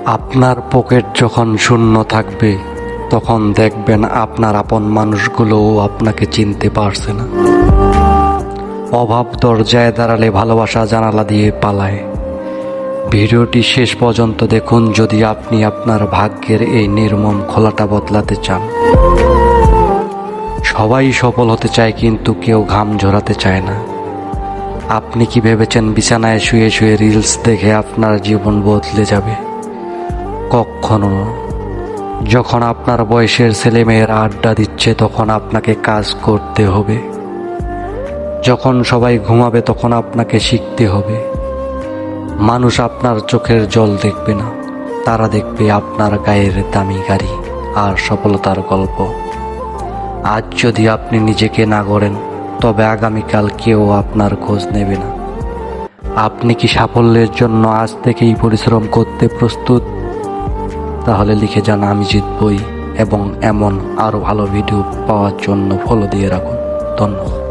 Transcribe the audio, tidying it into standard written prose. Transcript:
আপনার পকেট যখন শূন্য থাকবে তখন দেখবেন আপনার আপন মানুষগুলোও আপনাকে চিনতে পারছে না। অভাব দরজায় দাঁড়ালে ভালোবাসা জানালা দিয়ে পালায়। ভিডিওটি শেষ পর্যন্ত দেখুন যদি আপনি আপনার ভাগ্যের এই নির্মম খোলাটা বদলাতে চান। সবাই সফল হতে চায় কিন্তু কেউ ঘাম ঝরাতে চায় না। আপনি কি ভেবেছেন বিছানায় শুয়ে শুয়ে রিলস দেখে আপনার জীবন বদলে যাবে? কখনো না। যখন আপনার বয়সের ছেলেমেয়েরা আড্ডা দিচ্ছে তখন আপনাকে কাজ করতে হবে। যখন সবাই ঘুমাবে তখন আপনাকে শিখতে হবে। মানুষ আপনার চোখের জল দেখবে না, তারা দেখবে আপনার গায়ের দামি গাড়ি আর সফলতার গল্প। আজ যদি আপনি নিজেকে না গড়েন তবে আগামীকাল কেউ আপনার খোঁজ নেবে না। আপনি কি সাফল্যের জন্য আজ থেকেই পরিশ্রম করতে প্রস্তুত? তাহলে লিখে যান আমি জিতবই, এবং এমন আরও ভালো ভিডিও পাওয়ার জন্য ফলো দিয়ে রাখুন। ধন্যবাদ।